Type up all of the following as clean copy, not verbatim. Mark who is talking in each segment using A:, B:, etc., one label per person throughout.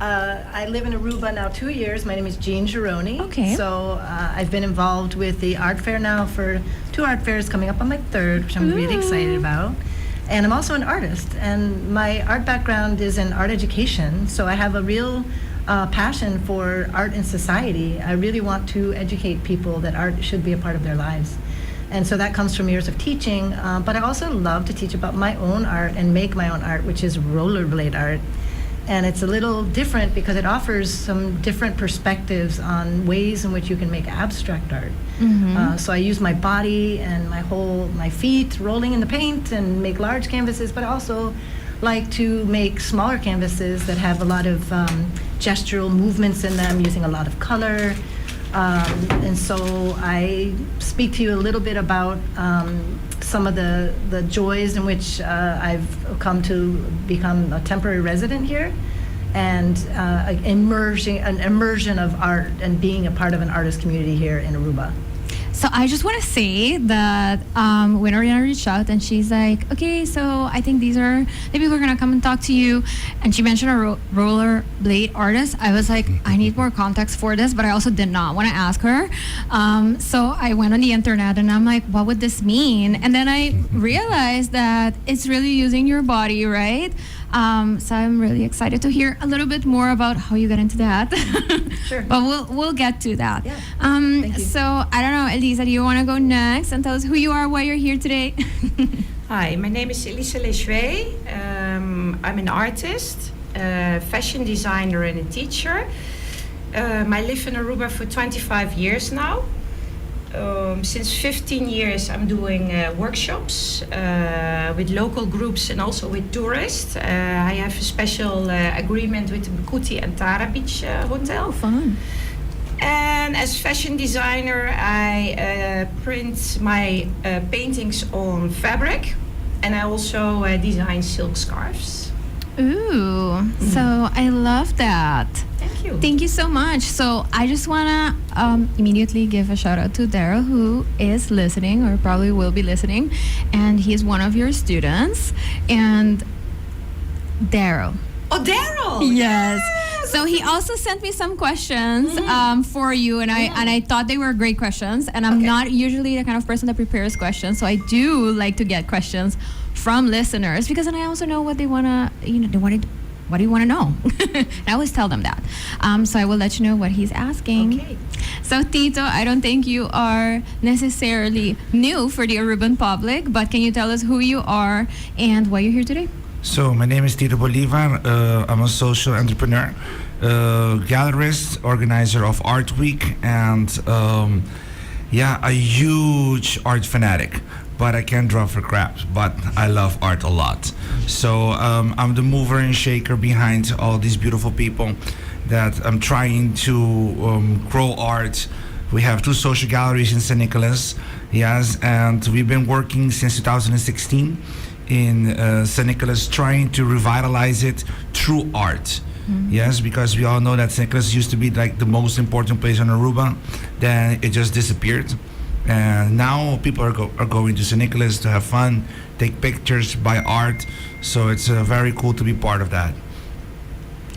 A: I live in Aruba now 2 years. My name is Jean Cherouny.
B: Okay.
A: So I've been involved with the art fair now for 2 art fairs, coming up on my third, which I'm really excited about. And I'm also an artist. And my art background is in art education. So I have a real passion for art in society. I really want to educate people that art should be a part of their lives. And so that comes from years of teaching. But I also love to teach about my own art and make my own art, which is rollerblade art. And it's a little different because it offers some different perspectives on ways in which you can make abstract art. So I use my body and my feet rolling in the paint and make large canvases, but I also like to make smaller canvases that have a lot of gestural movements in them, using a lot of color. And so I speak to you a little bit about some of the joys in which I've come to become a temporary resident here, and an immersion of art and being a part of an artist community here in Aruba.
B: So I just want to say that when Ariana reached out and she's like, okay, so I think these are the people who are going to come and talk to you. And she mentioned a rollerblade artist. I was like, I need more context for this, but I also did not want to ask her. So I went on the internet and I'm like, what would this mean? And then I realized that it's really using your body, right? So I'm really excited to hear a little bit more about how you got into that.
A: Sure.
B: But we'll get to that.
A: Yeah. Thank you.
B: So I don't know, Elisa, do you want to go next and tell us who you are, why you're here today?
C: Hi, my name is Elisa Lejuez. I'm an artist, fashion designer, and a teacher. I live in Aruba for 25 years now. Since 15 years, I'm doing workshops with local groups and also with tourists. I have a special agreement with the Bukuti and Tara Beach Hotel.
B: Oh, fun.
C: And as fashion designer, I print my paintings on fabric, and I also design silk scarves.
B: Ooh, so I love that.
C: Thank you.
B: Thank you so much. So I just want to immediately give a shout out to Daryl, who is listening or probably will be listening. And he's one of your students. And Daryl.
C: Oh, Daryl!
B: Yes. So he also sent me some questions for you, and I thought they were great questions. And I'm not usually the kind of person that prepares questions, so I do like to get questions from listeners because then I also know what they wanna, what do you want to know? I always tell them that. So I will let you know what he's asking.
C: Okay.
B: So Tito, I don't think you are necessarily new for the Aruban public, but can you tell us who you are and why you're here today?
D: So my name is Tito Bolivar. I'm a social entrepreneur, gallerist, organizer of ArtWeek, and a huge art fanatic. But I can't draw for crap, but I love art a lot. So I'm the mover and shaker behind all these beautiful people that I'm trying to grow art. We have 2 social galleries in St. Nicholas, yes, and we've been working since 2016 in St. Nicholas, trying to revitalize it through art. Yes, because we all know that St. Nicholas used to be like the most important place on Aruba. Then it just disappeared. And now people are going to St. Nicholas to have fun, take pictures, buy art. So it's very cool to be part of that.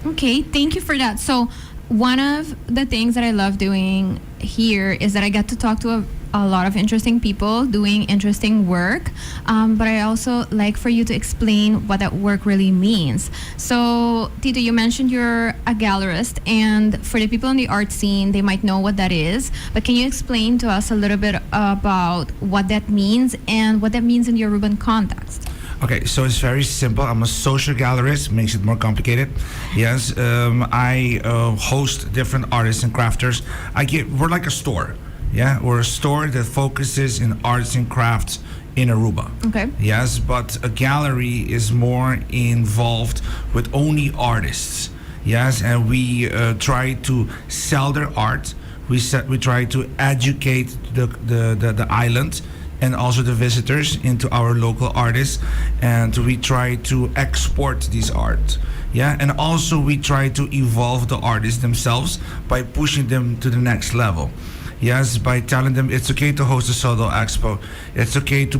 B: Okay, thank you for that. So one of the things that I love doing here is that I get to talk to a lot of interesting people doing interesting work, but I also like for you to explain what that work really means. So Tito, you mentioned you're a gallerist, and for the people in the art scene, they might know what that is, but can you explain to us a little bit about what that means and what that means in the Aruban context?
D: Okay, so it's very simple. I'm a social gallerist, makes it more complicated. Yes, I host different artists and crafters. We're like a store. Yeah, we're a store that focuses in arts and crafts in Aruba.
B: Okay.
D: Yes, but a gallery is more involved with only artists. Yes, and we try to sell their art. We try to educate the island and also the visitors into our local artists, and we try to export this art. Yeah, and also we try to evolve the artists themselves by pushing them to the next level. Yes, by telling them it's okay to host a solo expo. It's okay to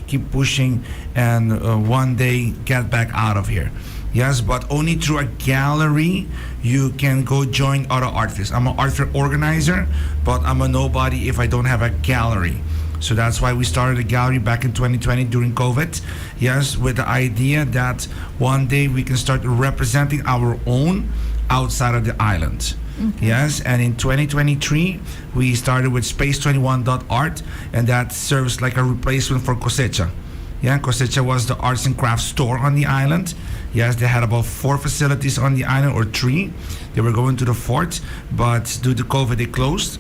D: keep pushing, and one day get back out of here. Yes, but only through a gallery you can go join other artists. I'm an art fair organizer, but I'm a nobody if I don't have a gallery. So that's why we started a gallery back in 2020 during COVID. Yes, with the idea that one day we can start representing our own outside of the island. Yes, and in 2023 we started with space21.art, and that serves like a replacement for Cosecha. Yeah, Cosecha was the arts and crafts store on the island. Yes, they had about 4 facilities on the island, or 3. They were going to the 4th, but due to COVID they closed.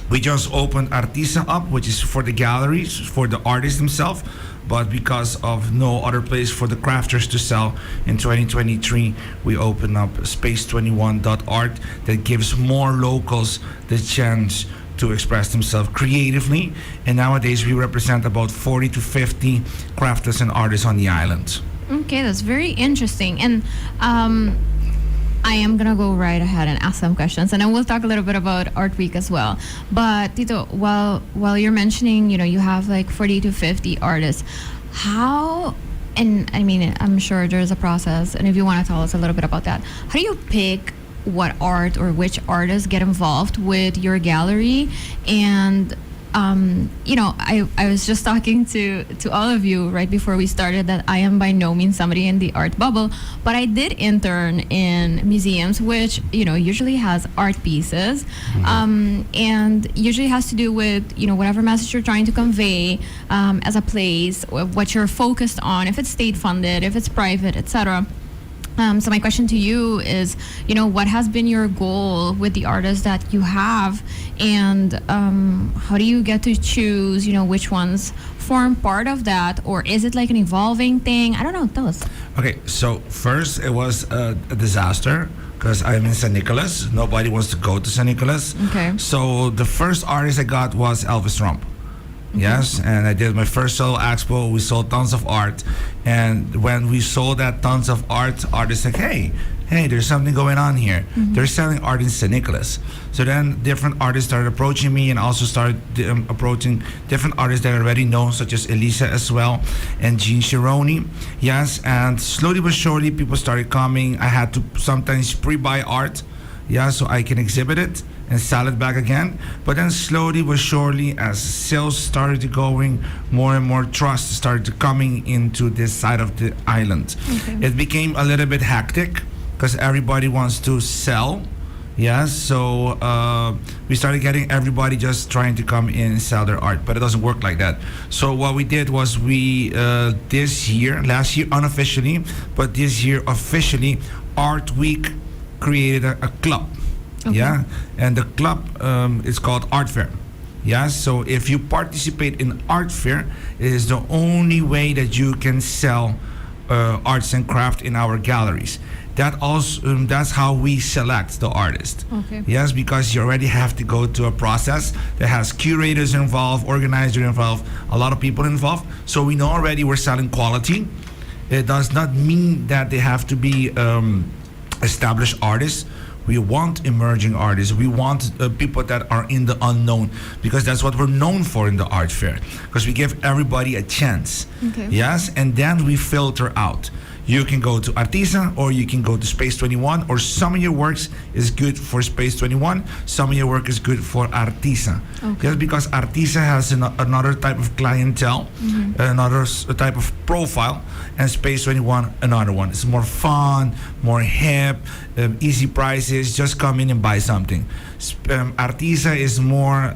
D: We just opened ArtisA up, which is for the galleries, for the artists themselves. But because of no other place for the crafters to sell, in 2023 we opened up space21.art that gives more locals the chance to express themselves creatively. And nowadays we represent about 40 to 50 crafters and artists on the island.
B: Okay, that's very interesting. And I am gonna go right ahead and ask some questions, and then we'll talk a little bit about ArtWeek as well. But Tito, while you're mentioning, you have like 40 to 50 artists, how? And I mean, I'm sure there's a process, and if you want to tell us a little bit about that, how do you pick what art or which artists get involved with your gallery? And I was just talking to all of you right before we started that I am by no means somebody in the art bubble, but I did intern in museums, which usually has art pieces, and usually has to do with whatever message you're trying to convey as a place, what you're focused on, if it's state funded, if it's private, etc. So my question to you is, what has been your goal with the artists that you have, and how do you get to choose, which ones form part of that, or is it like an evolving thing? I don't know. Tell us.
D: Okay, so first it was a disaster because I'm in San Nicolas. Nobody wants to go to San Nicolas.
B: Okay.
D: So the first artist I got was Elvis Trump. Yes, and I did my first solo expo. We sold tons of art, and when we sold that tons of art, artists like, hey, there's something going on here. They're selling art in St. Nicholas. So then different artists started approaching me, and also started approaching different artists that are already known, such as Elisa as well, and Cherouny. Yes, and slowly but surely people started coming. I had to sometimes pre-buy art, so I can exhibit it and sell it back again. But then slowly but surely, as sales started to going, more and more trust started to coming into this side of the island. It became a little bit hectic because everybody wants to sell. So we started getting everybody just trying to come in and sell their art, but it doesn't work like that. So what we did was last year unofficially, but this year officially, ArtWeek created a club. And the club is called Art Fair. So if you participate in Art Fair, it is the only way that you can sell arts and craft in our galleries. That's how we select the artist. Because you already have to go to a process that has curators involved, organizers involved, a lot of people involved. So we know already we're selling quality. It does not mean that they have to be established artists. We want emerging artists. We want people that are in the unknown, because that's what we're known for in the art fair, because we give everybody a chance. And then we filter out. You can go to ArtisA, or you can go to Space 21, or some of your works is good for Space 21, some of your work is good for ArtisA. Just because ArtisA has another type of clientele, another type of profile, and Space 21 another one. It's more fun, more hip, easy prices, just come in and buy something. ArtisA is more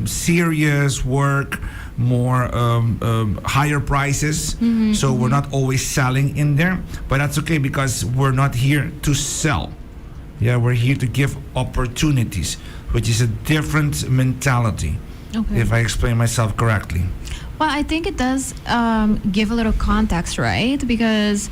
D: serious work, more higher prices, so we're not always selling in there, but that's okay because we're not here to sell. We're here to give opportunities, which is a different mentality, if I explain myself correctly.
B: Well, I think it does give a little context, right? Because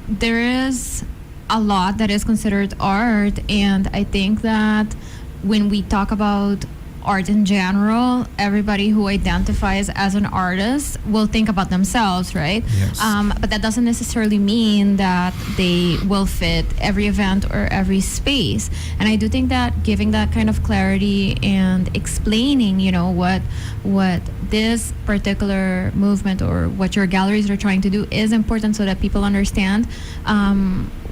B: there is a lot that is considered art, and I think that when we talk about art in general, everybody who identifies as an artist will think about themselves, right?
D: Yes.
B: But that doesn't necessarily mean that they will fit every event or every space. And I do think that giving that kind of clarity and explaining, what this particular movement or what your galleries are trying to do is important, so that people understand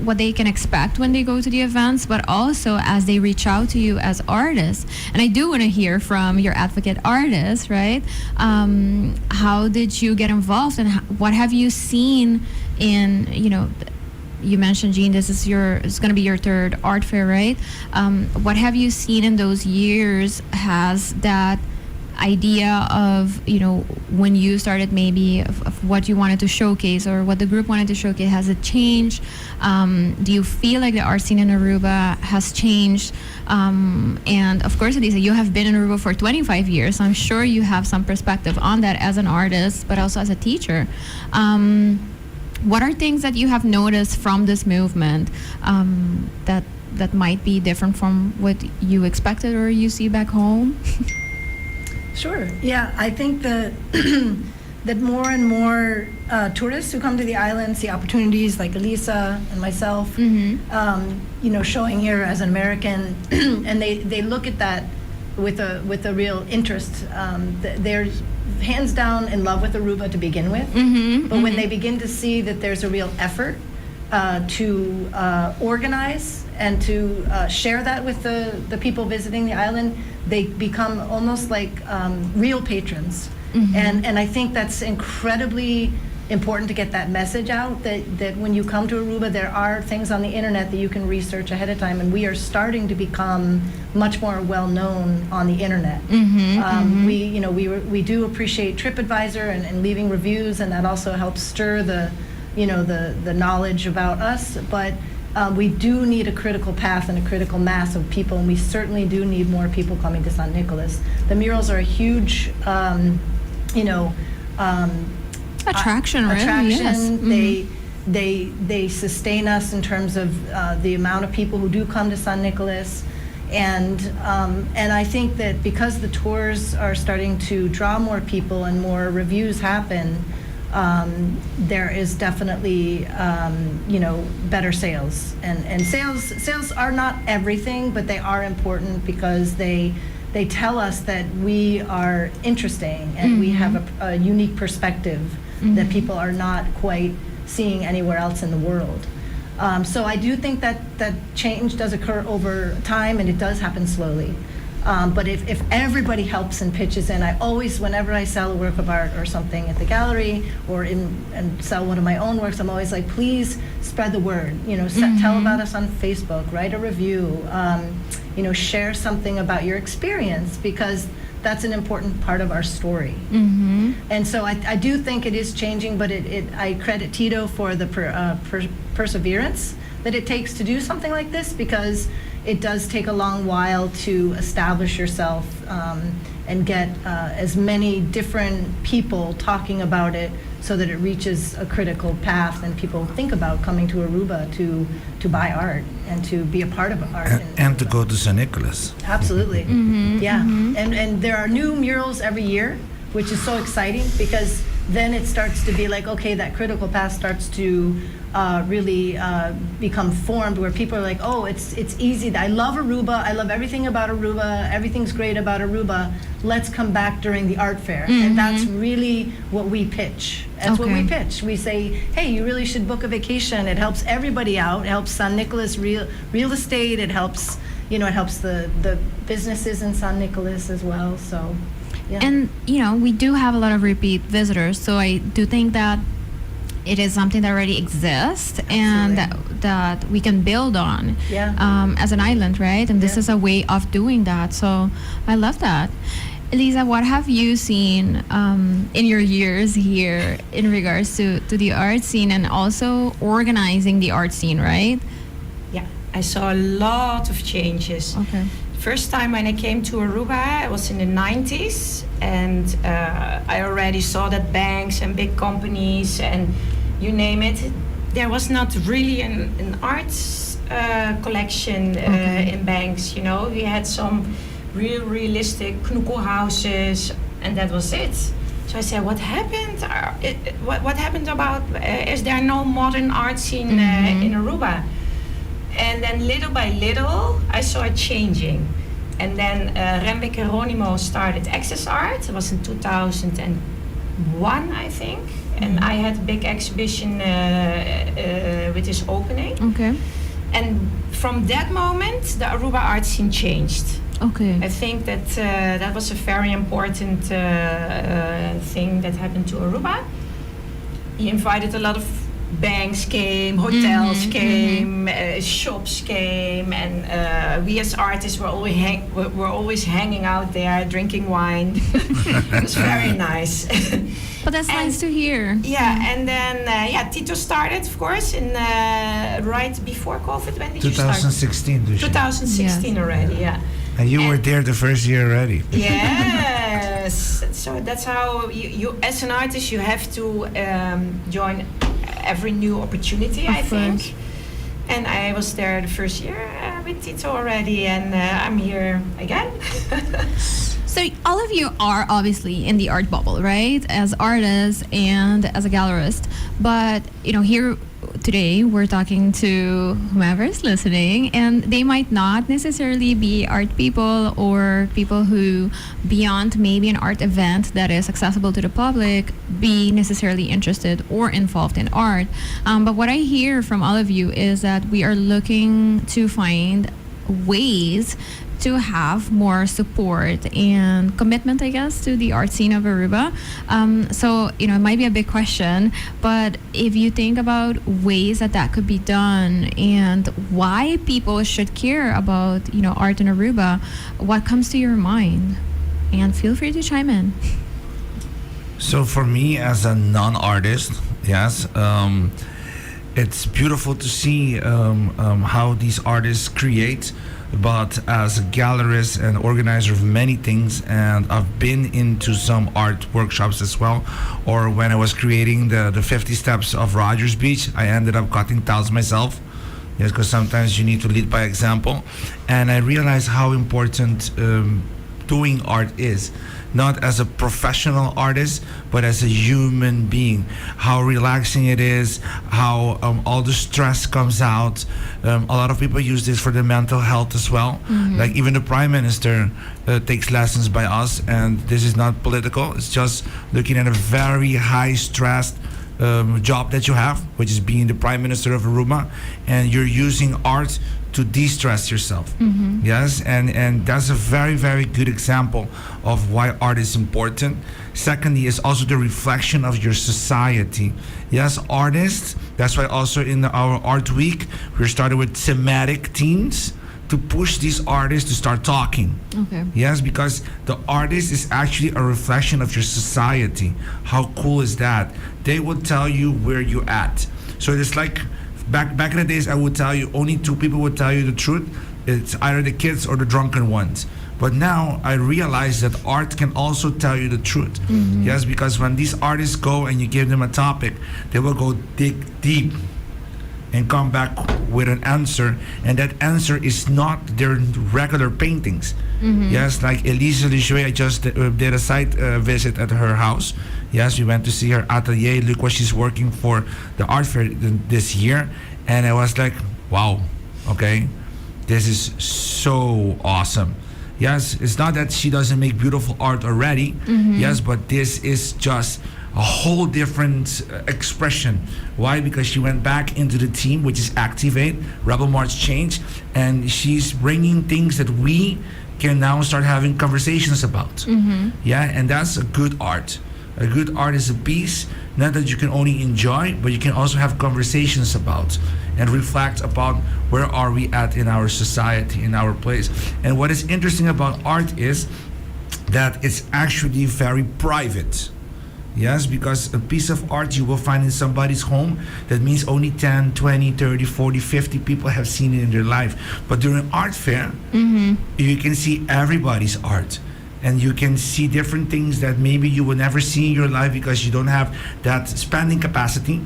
B: what they can expect when they go to the events, but also as they reach out to you as artists. And I do want to hear from your advocate artists, right? How did you get involved, and what have you seen in, you mentioned, Jean, it's going to be your third art fair, right? What have you seen in those years? Has that idea of, when you started, maybe of what you wanted to showcase or what the group wanted to showcase, has it changed? Do you feel like the art scene in Aruba has changed? And of course, Elisa, you have been in Aruba for 25 years, so I'm sure you have some perspective on that as an artist, but also as a teacher. What are things that you have noticed from this movement that might be different from what you expected or you see back home?
A: Sure. Yeah, I think that that more and more tourists who come to the island see opportunities like Elisa and myself, showing here as an American, and they look at that with a real interest. They're hands down in love with Aruba to begin with, but when they begin to see that there's a real effort to organize and to share that with the people visiting the island, they become almost like real patrons. And I think that's incredibly important to get that message out, that when you come to Aruba, there are things on the internet that you can research ahead of time, and we are starting to become much more well-known on the internet. We do appreciate TripAdvisor and leaving reviews, and that also helps stir the knowledge about us, but we do need a critical path and a critical mass of people, and we certainly do need more people coming to San Nicolas. The murals are a huge,
B: attraction, really.
A: Attraction.
B: Yes.
A: They sustain us in terms of the amount of people who do come to San Nicolas, and I think that because the tours are starting to draw more people and more reviews happen, there is definitely better sales, and sales are not everything, but they are important because they tell us that we are interesting and we have a unique perspective that people are not quite seeing anywhere else in the world. So I do think that change does occur over time, and it does happen slowly. But if everybody helps and pitches in, I always, whenever I sell a work of art or something at the gallery and sell one of my own works, I'm always like, please spread the word. Tell about us on Facebook, write a review, share something about your experience, because that's an important part of our story. And so I do think it is changing, but I credit Tito for the perseverance that it takes to do something like this, because it does take a long while to establish yourself and get as many different people talking about it so that it reaches a critical path and people think about coming to Aruba to buy art and to be a part of art.
D: And to go to San Nicolas.
A: Absolutely. Yeah. And there are new murals every year, which is so exciting, because then it starts to be like, okay, that critical path starts to really become formed, where people are like, oh, it's easy. I love Aruba. I love everything about Aruba. Everything's great about Aruba. Let's come back during the art fair. And that's really what we pitch. That's what we pitch. We say, hey, you really should book a vacation. It helps everybody out. It helps San Nicolas real estate. It helps, it helps the businesses in San Nicolas as well. So, yeah.
B: And, we do have a lot of repeat visitors. So I do think that it is something that already exists. Absolutely. And that we can build on as an island, right? And this is a way of doing that. So I love that. Elisa, what have you seen in your years here in regards to the art scene and also organizing the art scene, right?
C: Yeah, I saw a lot of changes.
B: Okay.
C: First time when I came to Aruba, it was in the 90s, and I already saw that banks and big companies and you name it, there was not really an arts collection in banks. We had some real realistic knuckle houses, and that was it. So I said, what happened? What happened about, is there no modern art scene in Aruba? And then little by little, I saw it changing. And then Rembe Cherouny started Access Art. It was in 2001, I think. And I had a big exhibition with his opening.
B: Okay.
C: And from that moment, the Aruba art scene changed.
B: Okay.
C: I think that that was a very important thing that happened to Aruba. He invited a lot of banks came, hotels came, shops came, and we as artists were always hanging out there drinking wine. It was very nice.
B: But that's nice to hear.
C: Yeah, and then Tito started, of course, in right before COVID. When did you start?
D: 2016.
C: 2016 already. Yeah.
D: And you were there the first year already.
C: Yes. So that's how you as an artist, you have to join every new opportunity, I think. And I was there the first year with Tito already, and I'm here again.
B: So all of you are obviously in the art bubble, right? As artists and as a gallerist. But, here today we're talking to whomever is listening, and they might not necessarily be art people or people who, beyond maybe an art event that is accessible to the public, be necessarily interested or involved in art. But what I hear from all of you is that we are looking to find ways to have more support and commitment, I guess, to the art scene of Aruba. So, it might be a big question, but if you think about ways that could be done and why people should care about, art in Aruba, what comes to your mind? And feel free to chime in.
D: So for me, as a non-artist, yes, it's beautiful to see how these artists create. But as a gallerist and organizer of many things, and I've been into some art workshops as well, or when I was creating the 50 steps of Rogers Beach, I ended up cutting tiles myself. Yes, because sometimes you need to lead by example. And I realized how important doing art is. Not as a professional artist, but as a human being. How relaxing it is, how all the stress comes out. A lot of people use this for the mental health as well. Like even the Prime Minister takes lessons by us, and this is not political. It's just looking at a very high stressed job that you have, which is being the Prime Minister of Aruba, and you're using art to de-stress yourself. Yes, and that's a very, very good example of why art is important. Secondly, is also the reflection of your society. Yes, artists, that's why also in our Art Week, we started with thematic themes to push these artists to start talking.
B: Okay.
D: Yes, because the artist is actually a reflection of your society. How cool is that? They will tell you where you're at. So it's like, Back in the days, I would tell you only two people would tell you the truth. It's either the kids or the drunken ones. But now I realize that art can also tell you the truth. Yes, because when these artists go and you give them a topic, they will go dig deep and come back with an answer, and that answer is not their regular paintings. Yes, like Elisa, Lejuez, I just did a site visit at her house. Yes, we went to see her atelier. Look what she's working for the art fair this year, and I was like, wow, okay, this is so awesome. Yes, it's not that she doesn't make beautiful art already. Yes, but this is just a whole different expression. Why? Because she went back into the team, which is Activate, Rebel March Change, and she's bringing things that we can now start having conversations about. Yeah, and that's a good art. A good art is a piece, not that you can only enjoy, but you can also have conversations about and reflect upon where are we at in our society, in our place. And what is interesting about art is that it's actually very private. Yes, because a piece of art you will find in somebody's home, that means only 10, 20, 30, 40, 50 people have seen it in their life. But during art fair, you can see everybody's art. And you can see different things that maybe you will never see in your life because you don't have that spending capacity.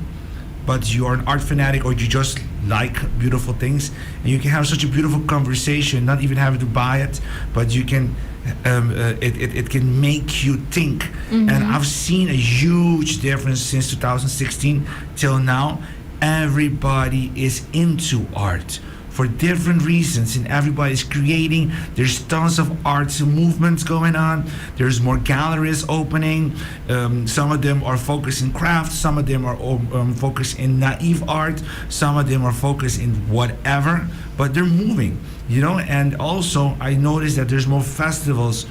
D: but you're an art fanatic or you just like beautiful things, and you can have such a beautiful conversation, not even having to buy it, but you can it can make you think. And I've seen a huge difference since 2016 till now. Everybody is into art for different reasons, and everybody's creating. There's tons of arts movements going on. There's more galleries opening. Some of them are focused in craft, some of them are focused in naive art, some of them are focused in whatever, but they're moving, you know. And also I noticed that there's more festivals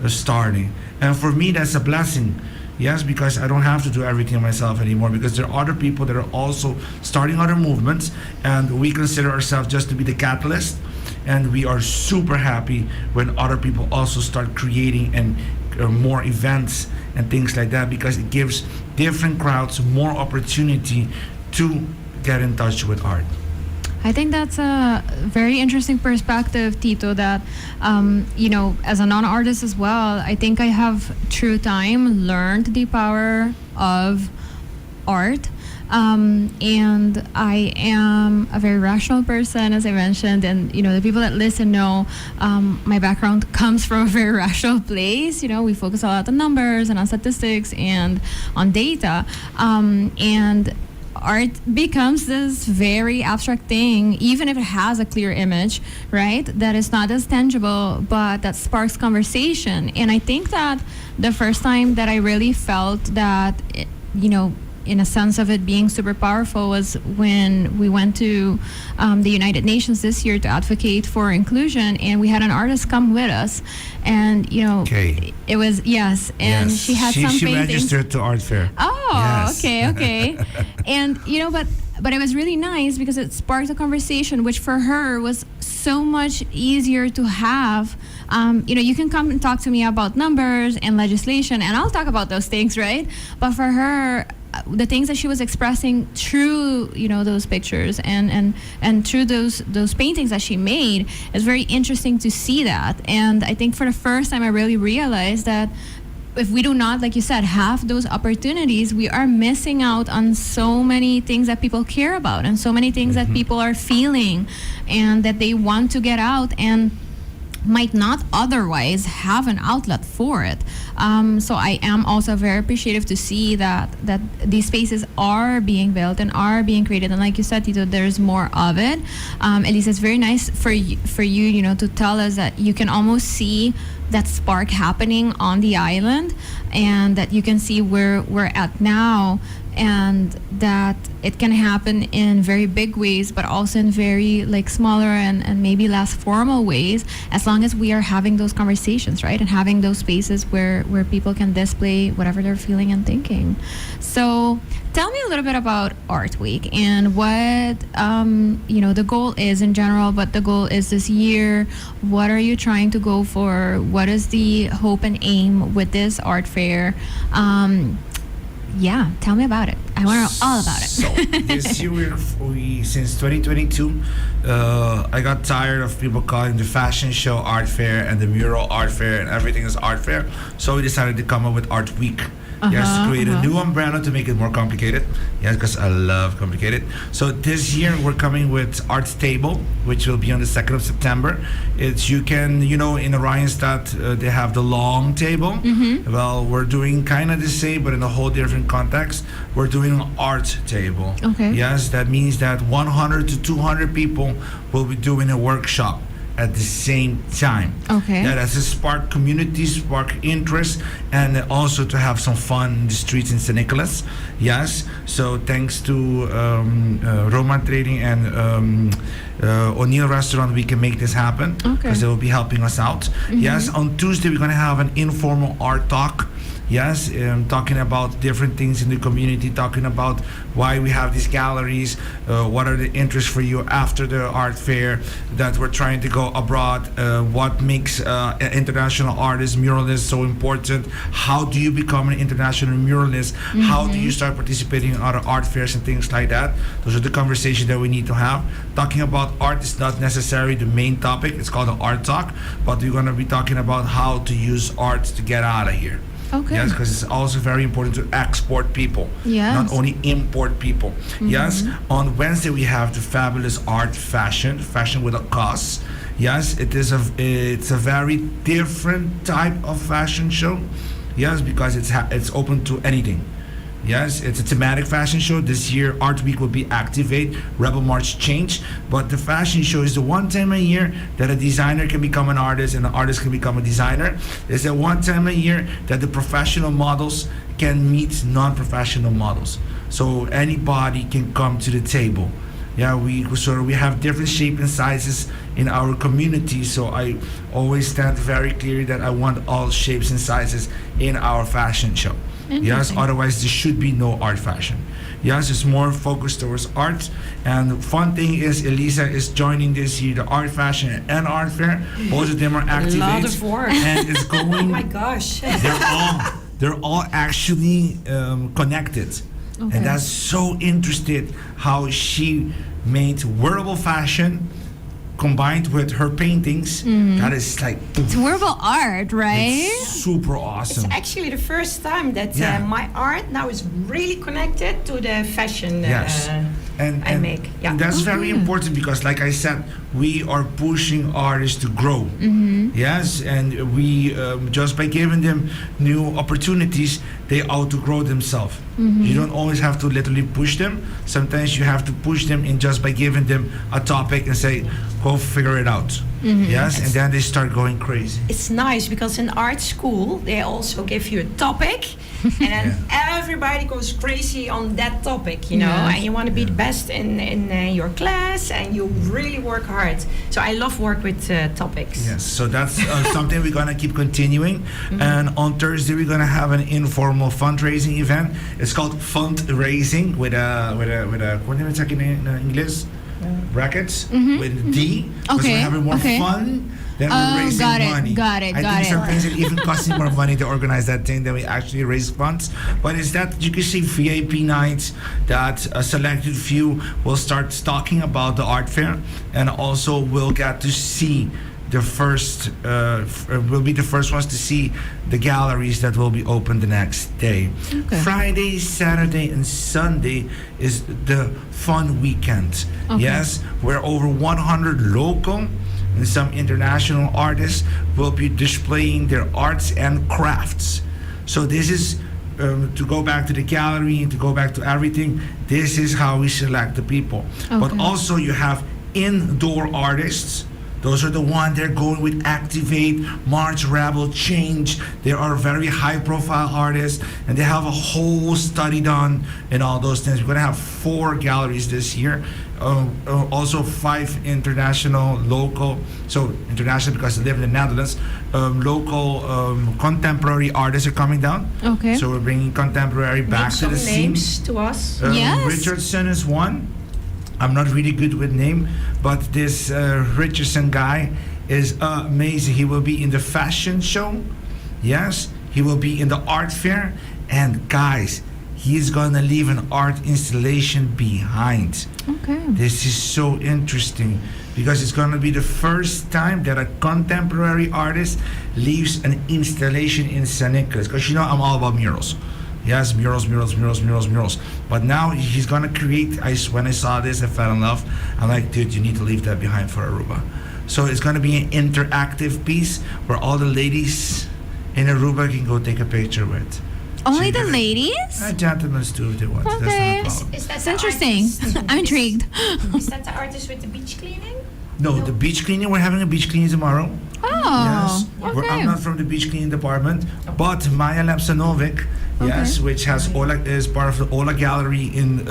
D: starting, and for me that's a blessing. Yes, because I don't have to do everything myself anymore, because there are other people that are also starting other movements, and we consider ourselves just to be the catalyst, and we are super happy when other people also start creating and more events and things like that, because it gives different crowds more opportunity to get in touch with art.
B: I think that's a very interesting perspective, Tito, that, you know, as a non-artist as well, I think I have through time learned the power of art. And I am a very rational person, as I mentioned, and, you know, the people that listen know my background comes from a very rational place. You know, we focus a lot on numbers and on statistics and on data. And art becomes this very abstract thing, even if it has a clear image, right? That is not as tangible, but that sparks conversation. And I think that the first time that I really felt that, you know, in a sense of it being super powerful was when we went to the United Nations this year to advocate for inclusion, and we had an artist come with us, and, you know, it was, and she had some
D: she
B: paintings.
D: registered to art fair.
B: Oh,
D: Yes.
B: okay. And, you know, but it was really nice because it sparked a conversation, which for her was so much easier to have. You know, you can come and talk to me about numbers and legislation, and I'll talk about those things, right? But for her, the things that she was expressing through, you know, those pictures and through those paintings that she made, is very interesting to see that. And I think for the first time I really realized that if we do not, like you said, have those opportunities, we are missing out on so many things that people care about, and so many things that people are feeling and that they want to get out and might not otherwise have an outlet for it. So I am also very appreciative to see that these spaces are being built and are being created. And like you said, Tito, there's more of it. Elisa, it's very nice for you, you know, to tell us that you can almost see that spark happening on the island, and that you can see where we're at now, and that it can happen in very big ways, but also in very like smaller and maybe less formal ways, as long as we are having those conversations, right? And having those spaces where people can display whatever they're feeling and thinking. So tell me a little bit about ArtWeek and what, you know, the goal is in general, what the goal is this year. What are you trying to go for? What is the hope and aim with this art fair? Yeah, tell me about it. I want to know all about it.
D: So this year we since 2022, I got tired of people calling the fashion show art fair and the mural art fair and everything is art fair. So we decided to come up with ArtWeek. Yes, to create a new umbrella to make it more complicated. Yes, because I love complicated. So this year we're coming with Arts Table, which will be on the 2nd of September. It's, you can, you know, in Orionstad they have the long table. Well, we're doing kind of the same, but in a whole different context. We're doing an art table.
B: Okay.
D: Yes, that means that 100 to 200 people will be doing a workshop at the same time.
B: Okay.
D: That has to spark community, spark interest, and also to have some fun in the streets in St. Nicholas. Yes. So thanks to Roman Trading and O'Neill Restaurant, we can make this happen because they will be helping us out. Yes. On Tuesday, we're going to have an informal art talk. Yes, talking about different things in the community, talking about why we have these galleries, what are the interests for you after the art fair, that we're trying to go abroad, what makes international artists, muralists so important, how do you become an international muralist, how do you start participating in other art fairs and things like that. Those are the conversations that we need to have. Talking about art is not necessarily the main topic, it's called an art talk, but we're going to be talking about how to use art to get out of here.
B: Okay.
D: Yes, because it's also very important to export people,
B: Yes.
D: not only import people. Yes, on Wednesday we have the fabulous art fashion with a cause. Yes, it's a very different type of fashion show. Yes, because it's open to anything. Yes, it's a thematic fashion show. This year, ArtWeek will be Activate, Rebel March Change. But the fashion show is the one time a year that a designer can become an artist and an artist can become a designer. It's the one time a year that the professional models can meet non-professional models. So anybody can come to the table. Yeah, we have different shape and sizes in our community. So I always stand very clear that I want all shapes and sizes in our fashion show. Yes,
B: Interesting.
D: otherwise there should be no art fashion. Yes, it's more focused towards art. And the fun thing is Elisa is joining this year the art fashion and art fair. Both of them are
C: A
D: activated.
C: lot of work.
D: And it's
C: Oh
D: going.
C: my gosh.
D: They're all actually connected.
B: Okay.
D: And that's so interesting how she made wearable fashion combined with her paintings. That is like
B: It's wearable art, right?
D: it's super
C: It's
D: awesome.
C: actually the first time that
D: Yeah.
C: my art now is really connected to the fashion
D: Yes.
C: I make. Yeah.
D: And that's very
B: Okay.
D: important because, like I said, we are pushing artists to grow. Yes, and we just by giving them new opportunities, they outgrow themselves. You don't always have to literally push them. Sometimes you have to push them in just by giving them a topic and say, "Go figure it out." Yes, and then they start going crazy.
C: It's nice because in art school they also give you a topic and then everybody goes crazy on that topic, you know,
B: Yes.
C: and you want to be the best in your class and you really work hard. So I love work with topics.
D: Yes, so that's something we're gonna keep continuing. And on Thursday we're gonna have an informal fundraising event. It's called fundraising with a what name is it in English? Brackets with a D. Because
B: Okay,
D: we're having more
B: okay.
D: fun than
B: Oh,
D: we're raising
B: got it,
D: money.
B: got it,
D: I
B: got
D: think
B: it.
D: sometimes it even costs more money to organize that thing than we actually raise funds. But it's that you can see VIP nights that a selected few will start talking about the art fair, and also we'll get to see the first will be the first ones to see the galleries that will be open the next day.
B: Okay.
D: Friday, Saturday, and Sunday is the fun weekend.
B: Okay.
D: Yes, where over 100 local and some international artists will be displaying their arts and crafts. So this is to go back to the gallery and to go back to everything. This is how we select the people. But
B: Okay.
D: also you have indoor artists. Those are the ones they're going with Activate, March, Rebel, Change. They are very high profile artists and they have a whole study done and all those things. We're going to have 4 galleries this year. Also 5 international, local, so international because they live in the Netherlands. Local contemporary artists are coming down.
B: Okay.
D: So we're bringing contemporary back
C: Name
D: to the
C: some
D: scene.
C: names to us.
B: Yes.
D: Richardson is one. I'm not really good with name, but this Richardson guy is amazing. He will be in the fashion show. Yes, he will be in the art fair. And guys, he's gonna leave an art installation behind.
B: Okay.
D: This is so interesting because it's gonna be the first time that a contemporary artist leaves an installation in St. Nicholas. Because you know I'm all about murals. Yes, murals. But now he's gonna create. When I saw this, I fell in love. I'm like, dude, you need to leave that behind for Aruba. So it's gonna be an interactive piece where all the ladies in Aruba can go take a picture with.
B: Only
D: So
B: the
D: you're-
B: ladies?
D: Gentlemen's too if they want.
B: Okay.
D: That's not a problem.
C: Is that
B: It's
C: the
B: interesting.
C: artist-
B: I'm intrigued.
C: Is that the artist with the beach cleaning?
D: No, the beach cleaning. We're having a beach cleaning tomorrow.
B: Oh,
D: Yes. I'm
B: okay.
D: not from the beach cleaning department, but Maya Lepsanovic, yes, which has Ola, is part of the Ola Gallery in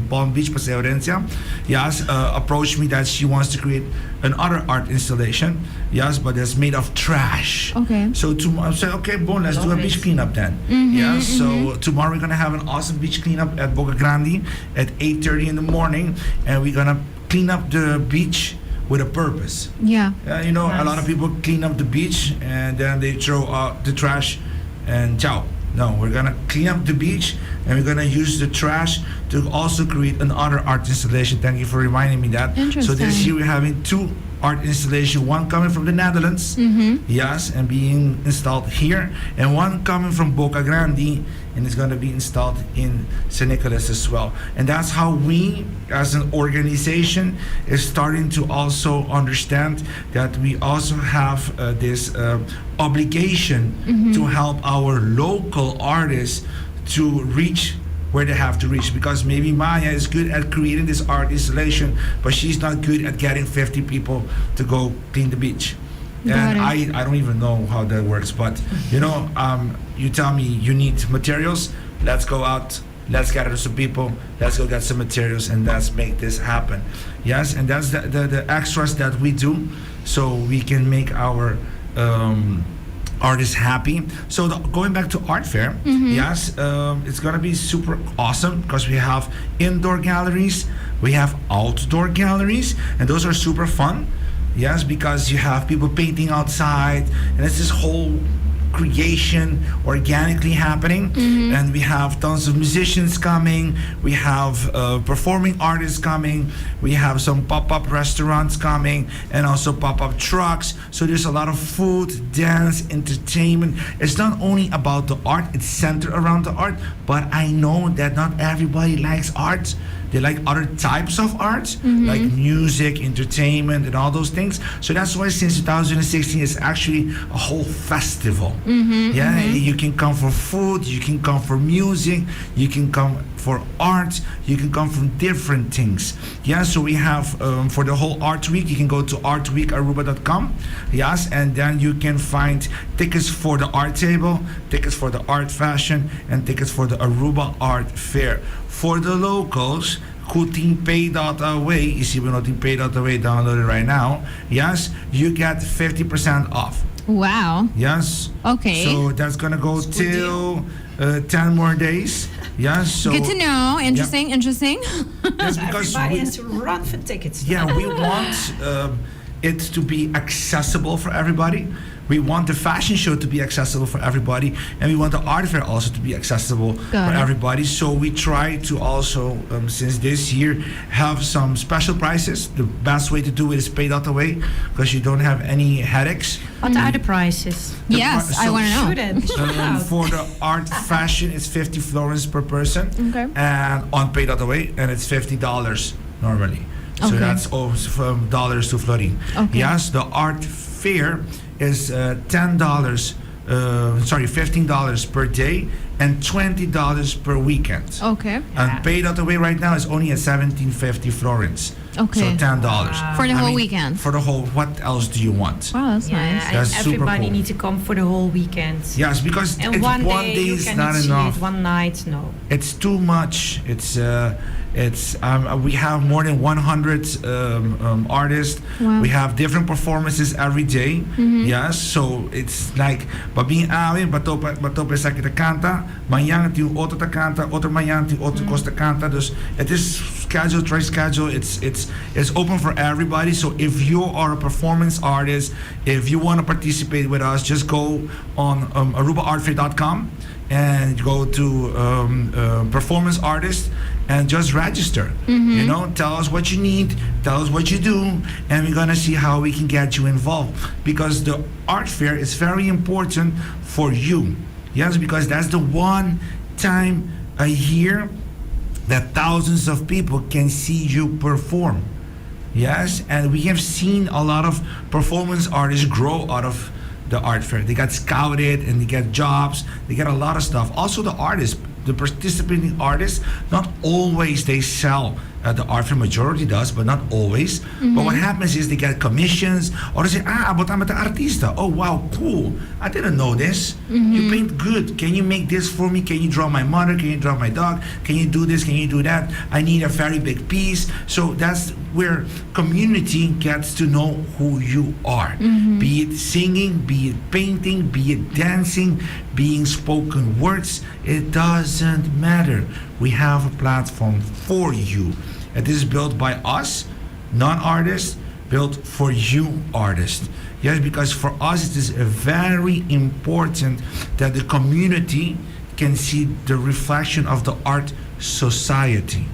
D: Palm Beach, Paseo Orencia, yes, approached me that she wants to create another art installation, yes, but it's made of trash.
B: Okay.
D: So tomorrow, I said, okay, boom, let's do a
C: Love
D: beach
C: it.
D: cleanup then. Yes, so tomorrow we're gonna have an awesome beach cleanup at Boca Grande at 8:30 in the morning, and we're gonna clean up the beach with a purpose.
B: Yeah.
D: You know, a
C: Nice.
D: lot of people clean up the beach and then they throw out the trash and ciao. No, we're gonna clean up the beach and we're gonna use the trash to also create another art installation. Thank you for reminding me that. So this
B: Interesting.
D: year we're having 2 art installation, one coming from the Netherlands, yes, and being installed here, and one coming from Boca Grande, and it's going to be installed in St. Nicholas as well. And that's how we, as an organization, is starting to also understand that we also have this obligation to help our local artists to reach where they have to reach, because maybe Maya is good at creating this art installation, but she's not good at getting 50 people to go clean the beach.
B: Got
D: And
B: it.
D: I don't even know how that works, but you know, you tell me you need materials, let's go out, let's gather some people, let's go get some materials, and let's make this happen. Yes, and that's the extras that we do, so we can make our artists happy. So going back to art fair, yes, it's gonna be super awesome because we have indoor galleries, we have outdoor galleries, and those are super fun. Yes, because you have people painting outside, and it's this whole creation organically happening. And we have tons of musicians coming, we have performing artists coming, we have some pop-up restaurants coming, and also pop-up trucks. So there's a lot of food, dance, entertainment. It's not only about the art, it's centered around the art, but I know that not everybody likes art. They like other types of art, like music, entertainment, and all those things. So that's why since 2016, it's actually a whole festival. You can come for food, you can come for music, you can come for art, you can come from different things. Yeah, so we have for the whole Art Week, you can go to artweekaruba.com. Yes, and then you can find tickets for the art table, tickets for the art fashion, and tickets for the Aruba Art Fair. For the locals, Kutingpay.away, you see we're not Pay.away, download it right now. Yes, you get 50% off.
B: Wow.
D: Yes.
B: Okay.
D: So that's gonna go till 10 more days. Yes. So
B: Good to know. Interesting. Interesting.
D: that's because
C: Everybody has to run for tickets.
D: yeah, we want it to be accessible for everybody. We want the fashion show to be accessible for everybody, and we want the art fair also to be accessible
B: Got
D: for
B: it.
D: everybody. So we try to also, since this year, have some special prices. The best way to do it is Pay.away, because you don't have any headaches.
C: What are the prices?
B: Yes, I
D: so
B: want to know.
C: Shouldn't.
D: For the art fashion, it's 50 florins per person,
B: Okay.
D: and on Pay.away, and it's $50 normally. So
B: Okay.
D: that's also from dollars to florin.
B: Okay.
D: Yes, the art fair is $10. $15 per day and $20 per weekend.
B: Okay.
D: And Pay.away right now is only at 1750 florins.
B: Okay.
D: So $10
B: For the
D: I
B: whole
D: mean,
B: weekend.
D: For the whole. What else do you want?
B: Wow, that's
C: Yeah,
B: nice.
C: and
D: That's super
C: everybody
D: cool.
C: needs to come for the whole weekend.
D: Yes, because
C: And
D: it's
C: one
D: one
C: day
D: day
C: you
D: is
C: cannot
D: not
C: see
D: enough.
C: it, one night, no.
D: It's too much. It's we have more than 100 artists.
B: Wow.
D: We have different performances every day. Yes, so it's like babing awin batopa sa kita canta, mañana tem outro ta canta, outro mañana tem outro costa canta. Dus it is schedule, try schedule. It's open for everybody. So if you are a performance artist, if you want to participate with us, just go on arubaartfair.com and go to performance artist and just register. You know, tell us what you need, tell us what you do, and we're gonna see how we can get you involved, because the art fair is very important for you. Yes, because that's the one time a year that thousands of people can see you perform. Yes, and we have seen a lot of performance artists grow out of the art fair. They got scouted and they get jobs, they get a lot of stuff. Also the artists, the participating artists, not always they sell at the art fair, majority does, but not always. But what happens is they get commissions, or they say, but I'm at the ArtisA. Oh wow, cool. I didn't know this. You paint good. Can you make this for me? Can you draw my mother? Can you draw my dog? Can you do this? Can you do that? I need a very big piece. So that's where community gets to know who you are. Be it singing, be it painting, be it dancing, being spoken words, it doesn't matter. We have a platform for you. It is built by us, non-artists, built for you, artists. Yes, because for us it is very important that the community can see the reflection of the art society.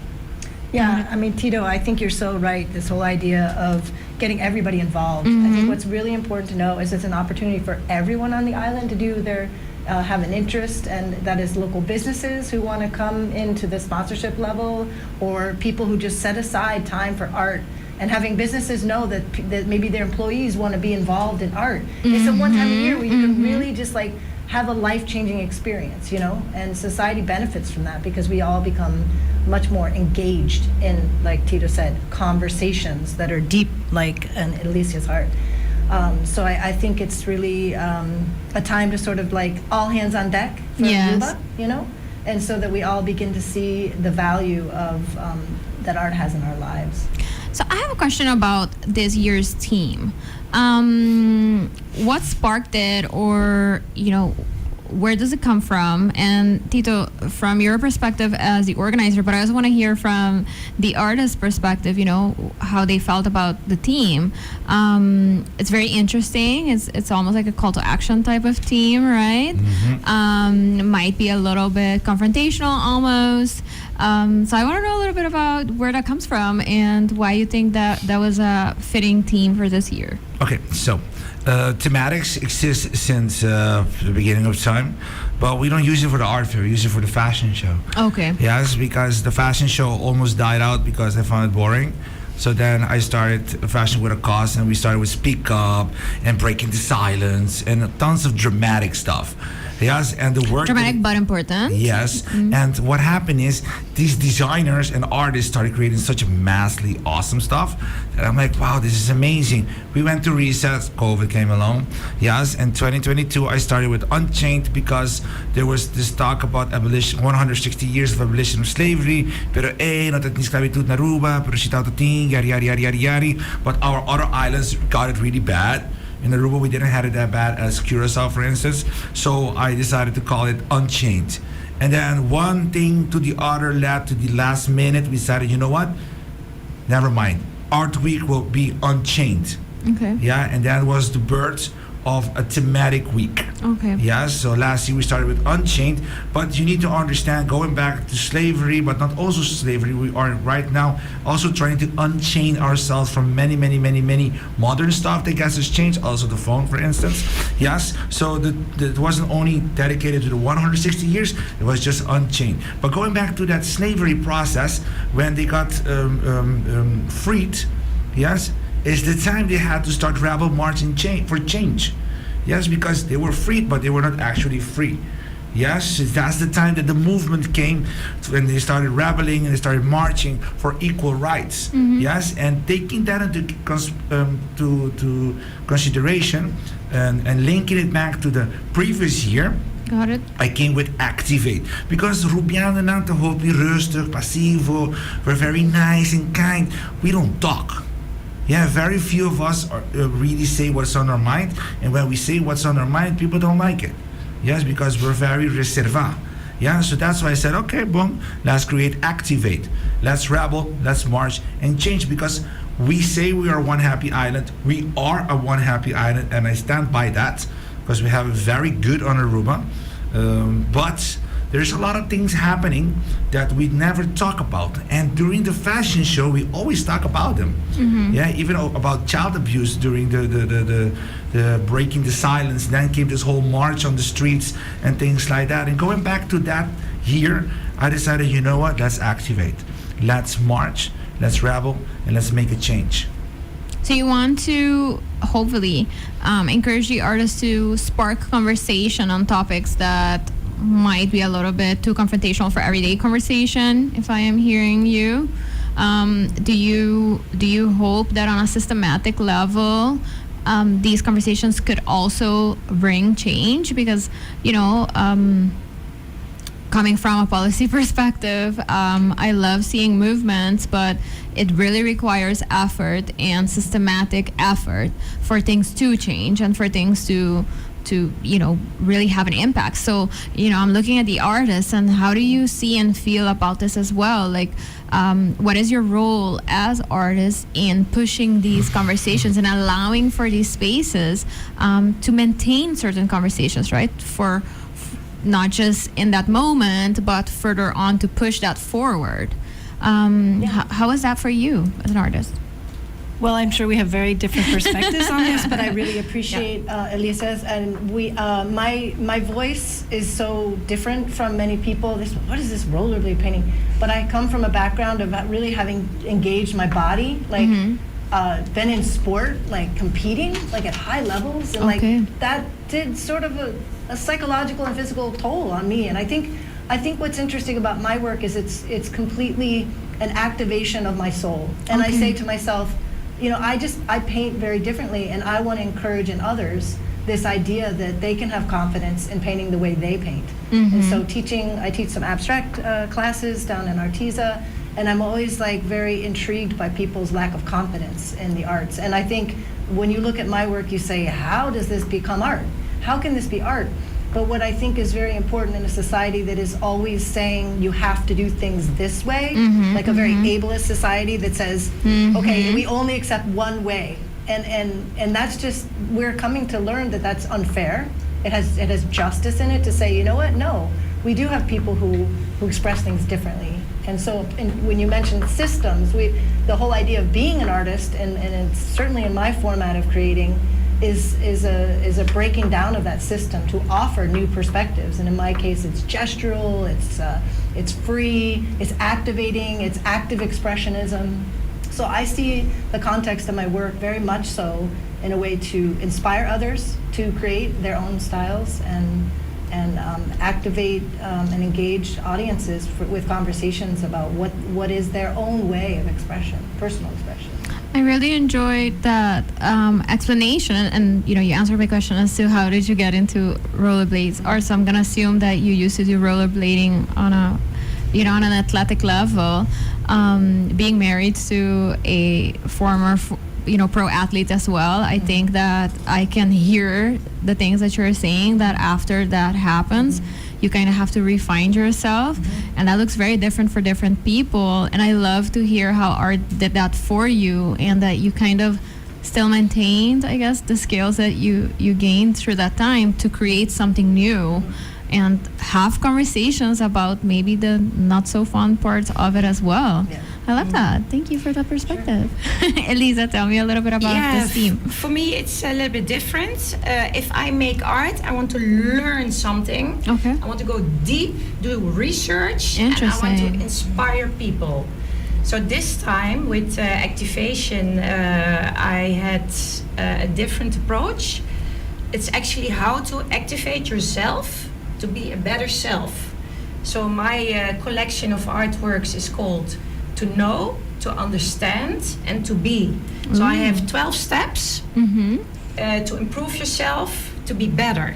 A: Yeah, I mean, Tito, I think you're so right. This whole idea of getting everybody involved. I think what's really important to know is it's an opportunity for everyone on the island to do their have an interest, and that is local businesses who want to come into the sponsorship level, or people who just set aside time for art. And having businesses know that maybe their employees want to be involved in art. It's a one time a year where you can really just like have a life-changing experience, you know, and society benefits from that because we all become much more engaged in, like Tito said, conversations that are deep, like in Elisa's heart. So I think it's really a time to sort of like all hands on deck for Aruba, you know, and so that we all begin to see the value of that art has in our lives.
B: So I have a question about this year's theme. What sparked it, or, you know, where does it come from? And Tito, from your perspective as the organizer, but I also want to hear from the artist perspective, you know, how they felt about the theme. It's very interesting. It's almost like a call to action type of theme, right? Might be a little bit confrontational almost. So I want to know a little bit about where that comes from and why you think that was a fitting theme for this year.
D: Okay, so thematics exist since the beginning of time, but we don't use it for the art fair. We use it for the fashion show.
B: Okay.
D: Yes, because the fashion show almost died out because I found it boring. So then I started Fashion with a Cause, and we started with Speak Up and Breaking the Silence and tons of dramatic stuff. Yes, and the work...
B: Dramatic but important.
D: Yes, and what happened is these designers and artists started creating such massively awesome stuff that I'm like, wow, this is amazing. We went to recess, COVID came along. Yes, and 2022 I started with Unchained because there was this talk about abolition, 160 years of abolition of slavery, pero not at esclavitud na Aruba, pero si ting, yari, yari, yari, yari, yari. But our other islands got it really bad. In Aruba, we didn't have it that bad as Curacao, for instance. So I decided to call it Unchained. And then one thing to the other led to the last minute. We decided, you know what? Never mind. ArtWeek will be Unchained.
B: Okay.
D: Yeah, and that was the birth of a thematic week.
B: Okay.
D: Yeah, so last year we started with Unchained, but you need to understand, going back to slavery, but not also slavery, we are right now also trying to unchain ourselves from many modern stuff that gets us changed, also the phone, for instance. Yes, so it wasn't only dedicated to the 160 years, it was just Unchained. But going back to that slavery process, when they got freed, yes, is the time they had to start rebel marching for change. Yes, because they were freed, but they were not actually free. Yes, that's the time that the movement came when they started rebelling and they started marching for equal rights. Yes, and taking that into to consideration and linking it back to the previous year,
B: Got it.
D: I came with Activate because Rubiano nang tahopi rustig, passivo, we're very nice and kind. We don't talk. Yeah, very few of us really say what's on our mind, and when we say what's on our mind, people don't like it. Yes, because we're very reserva. Yeah, so that's why I said, okay, boom, let's create Activate. Let's rebel, let's march and change, because we say we are one happy island. We are a one happy island, and I stand by that because we have a very good on Aruba. But there's a lot of things happening that we never talk about, and during the fashion show we always talk about them. Yeah, even about child abuse during the Breaking the Silence. Then came this whole march on the streets and things like that. And going back to that year, I decided, you know what, let's activate, let's march, let's rebel, and let's make a change.
B: So you want to hopefully encourage the artists to spark conversation on topics that might be a little bit too confrontational for everyday conversation, if I am hearing you. Do you hope that on a systematic level these conversations could also bring change? Because, you know, coming from a policy perspective, I love seeing movements, but it really requires effort and systematic effort for things to change and for things to you know, really have an impact. So, you know, I'm looking at the artists, and how do you see and feel about this as well? Like, what is your role as artists in pushing these conversations and allowing for these spaces to maintain certain conversations, right? For not just in that moment, but further on to push that forward. How is that for you as an artist?
A: Well, I'm sure we have very different perspectives on this, but I really appreciate Elisa's. And my voice is so different from many people. What is this rollerblade painting? But I come from a background of really having engaged my body, like been in sport, like competing, like at high levels, and like that did sort of a psychological and physical toll on me. And I think what's interesting about my work is it's completely an activation of my soul. And I say to myself, you know, I paint very differently, and I want to encourage in others this idea that they can have confidence in painting the way they paint. And so I teach some abstract classes down in ArtisA, and I'm always like very intrigued by people's lack of confidence in the arts. And I think when you look at my work, you say, how does this become art? How can this be art? But what I think is very important in a society that is always saying you have to do things this way, like a very ableist society that says, okay, we only accept one way. And that's just, we're coming to learn that that's unfair. It has justice in it to say, you know what, no, we do have people who express things differently. And so when you mentioned systems, the whole idea of being an artist, and it's certainly in my format of creating, is a breaking down of that system to offer new perspectives. And in my case, it's gestural, it's free, it's activating, it's active expressionism. So I see the context of my work very much so in a way to inspire others to create their own styles and activate and engage audiences with conversations about what is their own way of expression, personal expression.
B: I really enjoyed that explanation, and you answered my question as to how did you get into rollerblades art. So I'm gonna assume that you used to do rollerblading on on an athletic level. Being married to a former pro athlete as well, I think that I can hear the things that you're saying, that after that happens, you kind of have to refine yourself, and that looks very different for different people. And I love to hear how art did that for you, and that you kind of still maintained, I guess, the skills that you gained through that time to create something new and have conversations about maybe the not so fun parts of it as well.
A: Yeah.
B: I love that. Thank you for that perspective. Sure. Elisa, tell me a little bit about this theme.
C: For me, it's a little bit different. If I make art, I want to learn something.
B: Okay.
C: I want to go deep, do research, and I want to inspire people. So this time with activation, I had a different approach. It's actually how to activate yourself to be a better self. So my collection of artworks is called To Know, To Understand, and To Be. So I have 12 steps to improve yourself, to be better.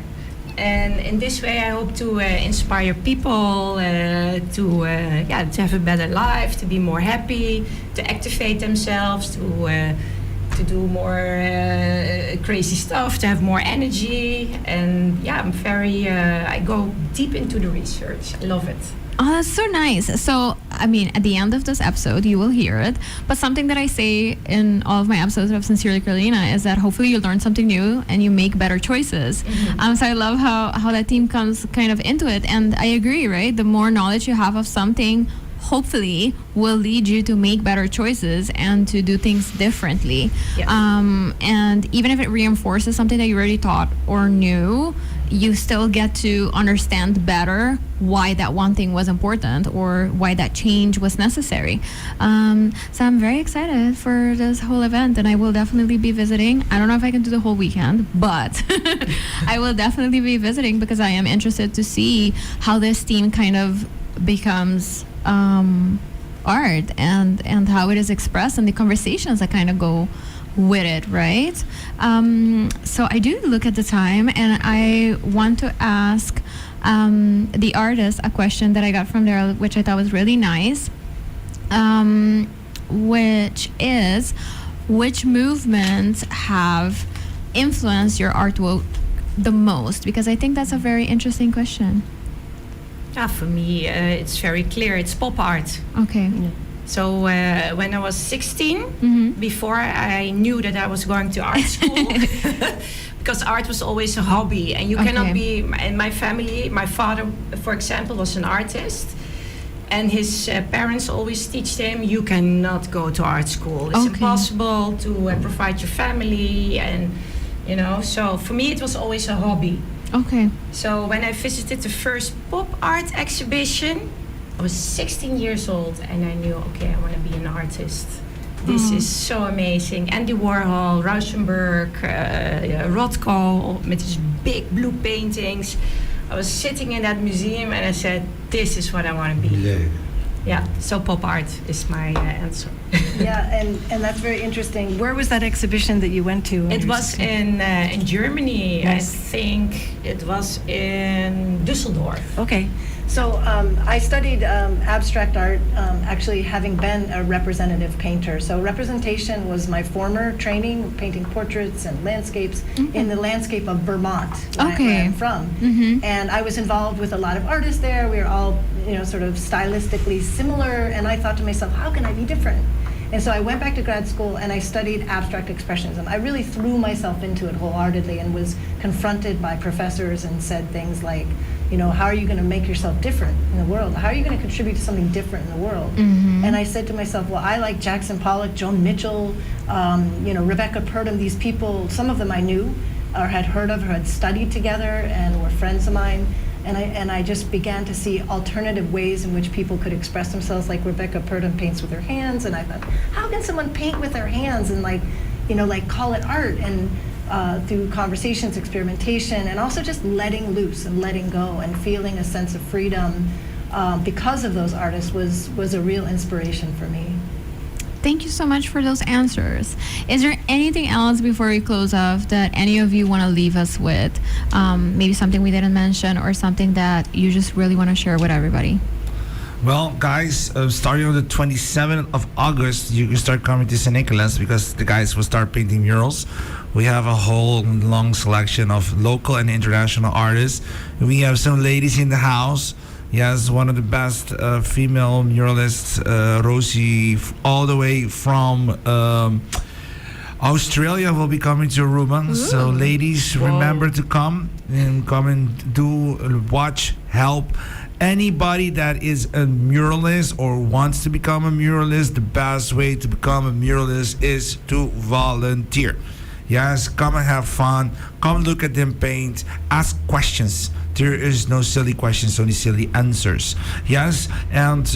C: And in this way, I hope to inspire people to have a better life, to be more happy, to activate themselves, to do more crazy stuff, to have more energy. And I'm I go deep into the research. I love it.
B: Oh, that's so nice. So, I mean, at the end of this episode, you will hear it. But something that I say in all of my episodes of Sincerely Carolina is that hopefully you learn something new and you make better choices. So I love how that theme comes kind of into it. And I agree, right? The more knowledge you have of something, hopefully will lead you to make better choices and to do things differently.
C: Yes.
B: And even if it reinforces something that you already thought or knew, you still get to understand better why that one thing was important or why that change was necessary. So I'm very excited for this whole event, and I will definitely be visiting. I don't know if I can do the whole weekend, but I will definitely be visiting because I am interested to see how this theme kind of becomes art and how it is expressed and the conversations that kind of go with it, right? So I do look at the time, and I want to ask the artist a question that I got from there, which I thought was really nice, which is, which movements have influenced your artwork the most? Because I think that's a very interesting question.
C: For me, it's very clear. It's pop art.
B: Okay.
A: Yeah.
C: So when I was 16, before I knew that I was going to art school, because art was always a hobby, and you cannot be. In my family, my father, for example, was an artist, and his parents always teach him, you cannot go to art school. It's impossible to provide your family, and So for me, it was always a hobby.
B: Okay.
C: So when I visited the first pop art exhibition, I was 16 years old, and I knew, okay, I want to be an artist. This is so amazing. Andy Warhol, Rauschenberg, Rothko, with his big blue paintings. I was sitting in that museum, and I said, this is what I want to be. Yeah, so pop art is my answer.
A: Yeah, and that's very interesting. Where was that exhibition that you went to?
C: It was in Germany.
A: Yes.
C: I think it was in Düsseldorf.
A: Okay. So I studied abstract art, actually having been a representative painter. So representation was my former training, painting portraits and landscapes in the landscape of Vermont, where I'm from. And I was involved with a lot of artists there. We were all, sort of stylistically similar. And I thought to myself, how can I be different? And so I went back to grad school and I studied abstract expressionism. I really threw myself into it wholeheartedly and was confronted by professors and said things like, how are you going to make yourself different in the world? How are you going to contribute to something different in the world? And I said to myself, well, I like Jackson Pollock, Joan Mitchell, Rebecca Purdom, these people, some of them I knew or had heard of or had studied together and were friends of mine. And I just began to see alternative ways in which people could express themselves, like Rebecca Purdom paints with her hands. And I thought, how can someone paint with their hands and call it art? And through conversations, experimentation, and also just letting loose and letting go and feeling a sense of freedom because of those artists was a real inspiration for me.
B: Thank you so much for those answers. Is there anything else before we close off that any of you want to leave us with? Maybe something we didn't mention or something that you just really want to share with everybody?
D: Well, guys, starting on the 27th of August, you can start coming to St. Nicholas because the guys will start painting murals. We have a whole long selection of local and international artists. We have some ladies in the house. Yes, one of the best female muralists, Rosie, all the way from Australia, will be coming to Aruba. So, ladies, remember to come and watch, help. Anybody that is a muralist or wants to become a muralist, the best way to become a muralist is to volunteer. Yes, come and have fun. Come look at them paint. Ask questions. There is no silly questions, only silly answers. Yes, and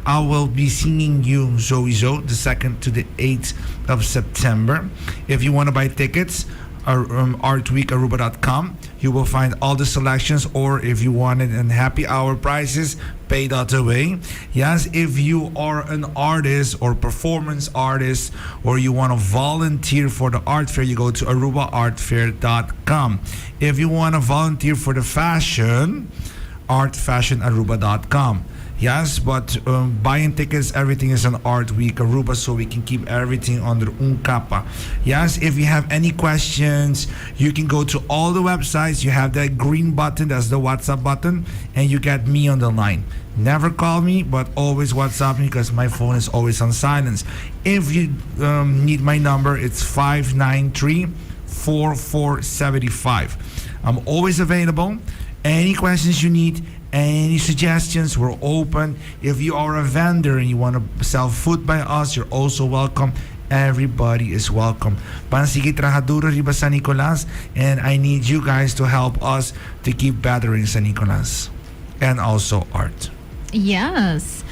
D: I will be seeing you sowieso the 2nd to the 8th of September. If you want to buy tickets, ArtWeek.Aruba.com. You will find all the selections, or if you want it in happy hour prices, pay that away. Yes, if you are an artist or performance artist, or you want to volunteer for the art fair, you go to ArubaArtFair.com. If you want to volunteer for the fashion, ArtFashionAruba.com. Yes, but buying tickets, everything is on Art Week Aruba, so we can keep everything under un capa. Yes, if you have any questions, you can go to all the websites. You have that green button, that's the WhatsApp button, and you get me on the line. Never call me, but always WhatsApp me because my phone is always on silence. If you need my number, it's 593-4475. I'm always available. Any questions you need, any suggestions, we're open. If you are a vendor and you want to sell food by us, you're also welcome. Everybody is welcome. Pansigi Trabajaduro Riba San Nicolas, and I need you guys to help us to keep bettering San Nicolas and also art.
B: Yes.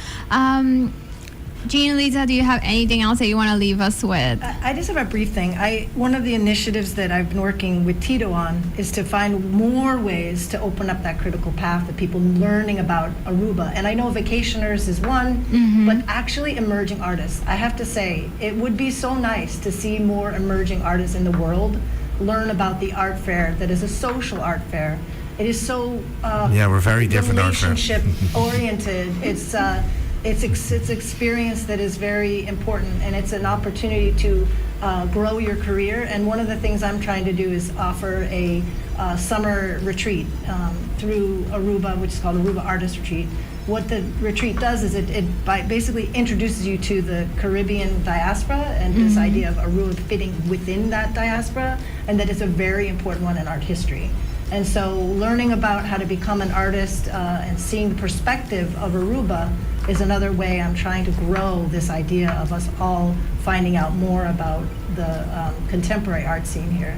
B: Jean, Elisa, do you have anything else that you want to leave us with?
A: I just have a brief thing. One of the initiatives that I've been working with Tito on is to find more ways to open up that critical path of people learning about Aruba. And I know vacationers is one, but actually emerging artists. I have to say, it would be so nice to see more emerging artists in the world learn about the art fair that is a social art fair. It is so
D: we're very different art fair.
A: Relationship oriented. It's experience that is very important, and it's an opportunity to grow your career. And one of the things I'm trying to do is offer a summer retreat through Aruba, which is called Aruba Artist Retreat. What the retreat does is it basically introduces you to the Caribbean diaspora and this idea of Aruba fitting within that diaspora, and that it's a very important one in art history. And so learning about how to become an artist and seeing the perspective of Aruba is another way I'm trying to grow this idea of us all finding out more about the contemporary art scene here.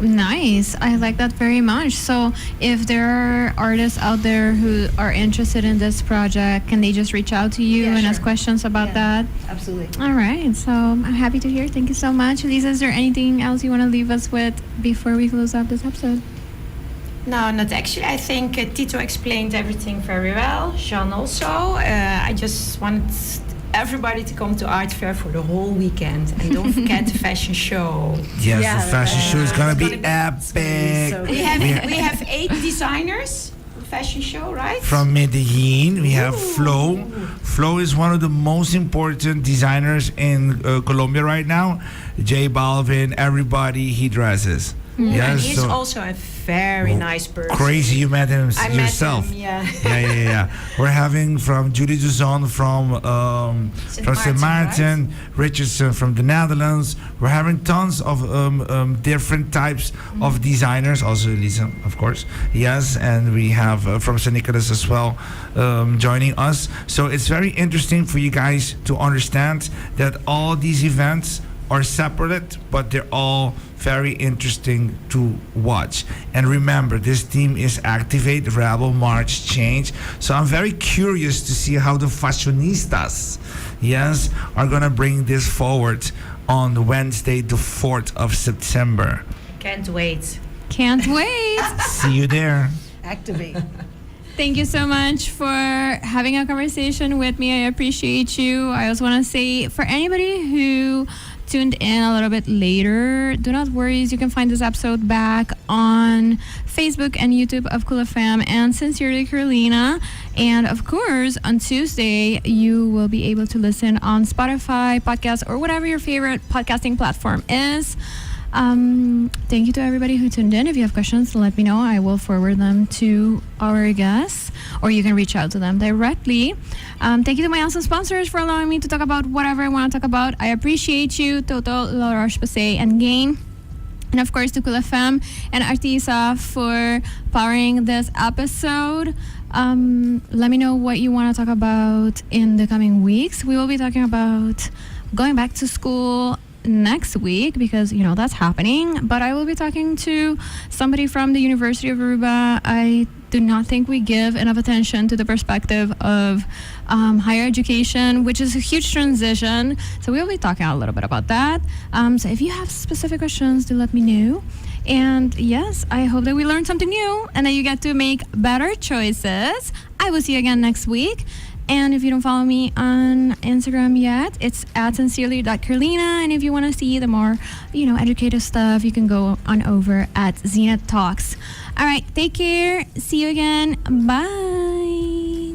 B: Nice. I like that very much. So if there are artists out there who are interested in this project, can they just reach out to you
A: Yeah,
B: and
A: sure.
B: ask questions about that?
A: Absolutely.
B: All right. So I'm happy to hear. Thank you so much. Lisa, is there anything else you want to leave us with before we close out this episode?
C: No, not actually. I think Tito explained everything very well. Jean also. I just want everybody to come to Art Fair for the whole weekend. And don't forget the fashion show.
D: Yes,
A: Yeah,
D: the fashion show is gonna be epic.
A: so
C: We have 8 designers. Fashion show, right?
D: From Medellin, we have Flo. Flo is one of the most important designers in Colombia right now. J Balvin, everybody he dresses.
C: And
D: Yes,
C: he's
D: so
C: also a very nice person.
D: crazy. You met him
C: I
D: yourself.
C: met him, yeah.
D: Yeah. We're having from Judy Duzon from St. Maarten, Richardson from the Netherlands. We're having tons of different types of designers. Also Elisa, of course. Yes, and we have from St. Nicholas as well joining us. So it's very interesting for you guys to understand that all these events are separate, but they're all very interesting to watch. And remember, this theme is Activate, Rebel, March, Change. So I'm very curious to see how the fashionistas, yes, are gonna bring this forward on Wednesday, the 4th of September.
C: Can't wait.
B: Can't wait.
D: See you there.
A: Activate.
B: Thank you so much for having a conversation with me. I appreciate you. I also want to say, for anybody who tuned in a little bit later, do not worry. You can find this episode back on Facebook and YouTube of Cool FM and Sincerely Carolina. And of course, on Tuesday, you will be able to listen on Spotify, podcast, or whatever your favorite podcasting platform is. Thank you to everybody who tuned in. If you have questions, let me know. I will forward them to our guests, or you can reach out to them directly. Thank you to my awesome sponsors for allowing me to talk about whatever I want to talk about. I appreciate you, Toto, La Roche-Posay, and Gain. And of course to Cool FM and ArtisA for powering this episode. Let me know what you want to talk about in the coming weeks. We will be talking about going back to school next week because, you know, that's happening. But I will be talking to somebody from the University of Aruba. I do not think we give enough attention to the perspective of higher education, which is a huge transition. So we'll be talking a little bit about that. So if you have specific questions, do let me know. And yes, I hope that we learned something new and that you get to make better choices. I will see you again next week. And if you don't follow me on Instagram yet, it's @sincerely.carolina. And if you want to see the more, educative stuff, you can go on over at Zenith Talks. All right, take care. See you again. Bye.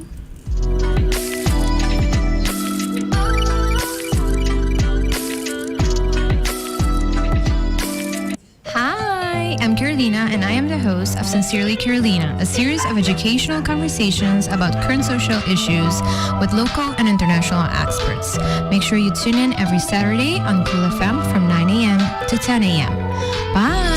B: Hi, I'm Carolina, and I am the host of Sincerely Carolina, a series of educational conversations about current social issues with local and international experts. Make sure you tune in every Saturday on Cool FM from 9 a.m. to 10 a.m. Bye!